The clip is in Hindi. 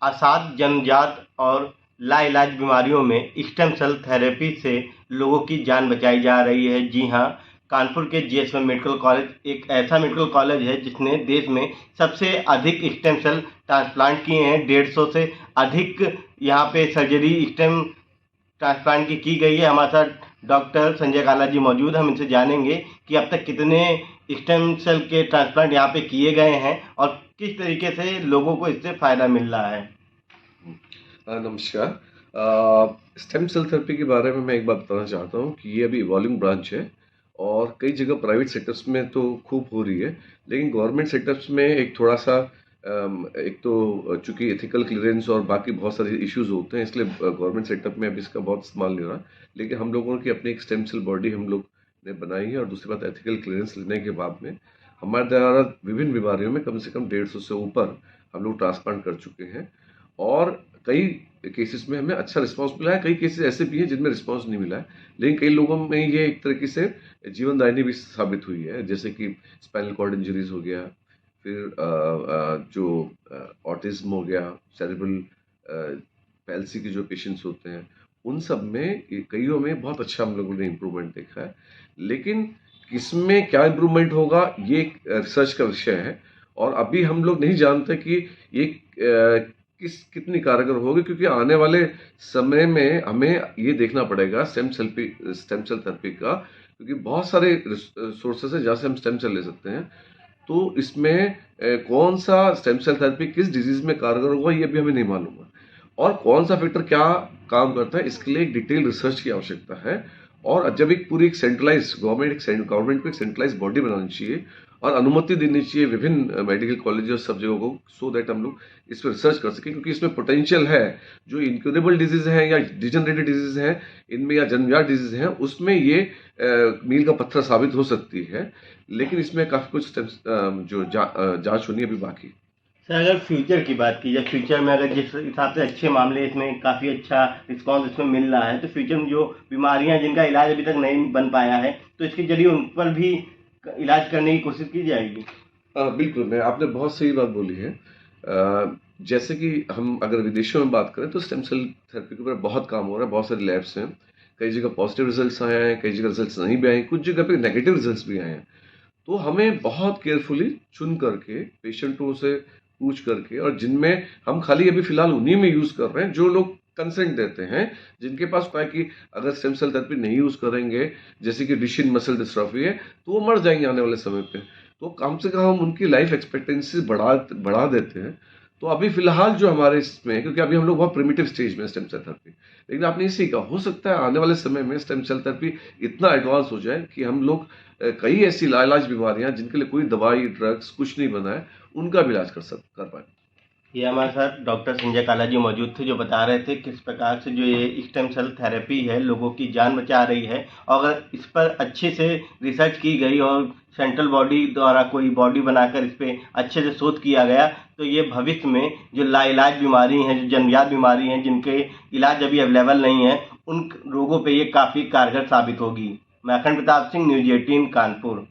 असाध जन्मजात और लाइलाज बीमारियों में स्टेम सेल थेरेपी से लोगों की जान बचाई जा रही है। जी हाँ, कानपुर के जीएसएम मेडिकल कॉलेज एक ऐसा मेडिकल कॉलेज है जिसने देश में सबसे अधिक स्टेम सेल ट्रांसप्लांट किए हैं। 150 से अधिक यहाँ पे सर्जरी स्टेम ट्रांसप्लांट की गई है। हमारे साथ डॉक्टर संजय काला जी मौजूद हैं। हम इनसे जानेंगे कि अब तक कितने स्टेम सेल के ट्रांसप्लांट यहाँ पे किए गए हैं और किस तरीके से लोगों को इससे फ़ायदा मिल रहा है। नमस्कार। स्टेम सेल थेरेपी के बारे में मैं एक बात बताना चाहता हूँ कि ये अभी इवॉल्विंग ब्रांच है और कई जगह प्राइवेट सेक्टर्स में तो खूब हो रही है, लेकिन गवर्नमेंट सेक्टर्स में एक थोड़ा सा एक तो चूंकि एथिकल क्लियरेंस और बाकी बहुत सारे इश्यूज होते हैं, इसलिए गवर्नमेंट सेक्टर में अभी इसका बहुत इस्तेमाल नहीं हो रहा। लेकिन हम लोगों की अपनी एक स्टेम सेल बॉडी हम लोग ने बनाई है और दूसरी बात एथिकल क्लियरेंस लेने के बाद में हमारे द्वारा विभिन्न बीमारियों में कम से कम 150 से ऊपर हम लोग ट्रांसप्लांट कर चुके हैं और कई केसेस में हमें अच्छा रिस्पांस मिला है। कई केसेस ऐसे भी हैं जिनमें रिस्पांस नहीं मिला है, लेकिन कई लोगों में ये एक तरीके से जीवनदायिनी भी साबित हुई है, जैसे कि स्पाइनल कॉर्ड इंजरीज हो गया, फिर जो ऑटिज्म हो गया, सेरेब्रल पैल्सी के जो पेशेंट्स होते हैं, उन सब में कईयों में बहुत अच्छा हम लोगों ने इम्प्रूवमेंट देखा है। लेकिन इसमें क्या इम्प्रूवमेंट होगा ये एक रिसर्च का विषय है और अभी हम लोग नहीं जानते कि ये कितनी कारगर होगी, क्योंकि आने वाले समय में हमें ये देखना पड़ेगा स्टेम सेल थेरेपी का, क्योंकि बहुत सारे सोर्सेस है जहाँ से हम स्टेम सेल ले सकते हैं। तो इसमें कौन सा स्टेम सेल थेरेपी किस डिजीज में कारगर होगा ये भी हमें नहीं मालूम है, और कौन सा फैक्टर क्या काम करता है इसके लिए एक डिटेल रिसर्च की आवश्यकता है। और जब एक पूरी एक सेंट्रलाइज गवर्नमेंट को एक सेंट्रलाइज बॉडी बनानी चाहिए और अनुमति देनी चाहिए विभिन्न मेडिकल कॉलेज और सब जगहों को, सो दैट हम लोग इस पर रिसर्च कर सकें, क्योंकि इसमें पोटेंशियल है। जो इनक्यूरेबल डिजीज हैं या डिजनरेटिव डिजीज हैं इनमें या जन्मजात डिजीज हैं उसमें ये मील का पत्थर साबित हो सकती है, लेकिन इसमें काफ़ी कुछ जो जांच होनी अभी बाकी। सर, अगर फ्यूचर की बात की जाए, फ्यूचर में अगर जिस हिसाब से अच्छे मामले इसमें काफ़ी अच्छा रिस्पांस इसमें मिल रहा है, तो फ्यूचर में जो बीमारियां जिनका इलाज अभी तक नहीं बन पाया है, तो इसके जरिए उन पर भी इलाज करने की कोशिश की जाएगी। बिल्कुल, आपने बहुत सही बात बोली है। जैसे कि हम अगर विदेशों में बात करें तो स्टेम सेल थेरेपी के ऊपर बहुत काम हो रहा है, बहुत सारे लैब्स हैं, कई जगह पॉजिटिव रिजल्ट्स आए हैं, कई जगह रिजल्ट्स नहीं भी आए हैं, कुछ जगह पे नेगेटिव रिजल्ट्स भी आए हैं। तो हमें बहुत केयरफुली चुन करके पेशेंटों से पूछ करके, और जिनमें हम खाली अभी फिलहाल उन्हीं में यूज कर रहे हैं जो लोग कंसेंट देते हैं, जिनके पास क्या है कि अगर स्टेम सेल थेरेपी नहीं यूज करेंगे, जैसे कि डिशन मसल डिस्ट्रॉफी है, तो वो मर जाएंगे आने वाले समय पे। तो कम से कम हम उनकी लाइफ एक्सपेक्टेंसी बढ़ा देते हैं। तो अभी फिलहाल जो हमारे इसमें, क्योंकि अभी हम लोग बहुत प्रिमिटिव स्टेज में स्टेम सेल थेरेपी, लेकिन आपने इसी कहा हो सकता है आने वाले समय में स्टेम सेल थेरेपी इतना एडवांस हो जाए कि हम लोग कई ऐसी लाइलाज बीमारियां जिनके लिए कोई दवाई ड्रग्स कुछ नहीं बना है उनका भी इलाज कर पाए। ये हमारे साथ डॉक्टर संजय काला जी मौजूद थे, जो बता रहे थे किस प्रकार से जो ये स्टेम सेल थेरेपी है लोगों की जान बचा रही है। और अगर इस पर अच्छे से रिसर्च की गई और सेंट्रल बॉडी द्वारा कोई बॉडी बनाकर इस पर अच्छे से शोध किया गया, तो ये भविष्य में जो लाइलाज बीमारी हैं, जो जन्मजात बीमारी हैं, जिनके इलाज अभी अवेलेबल नहीं है, उन रोगों पर ये काफ़ी कारगर साबित होगी। मैं अखंड प्रताप सिंह, न्यूज़ 18 कानपुर।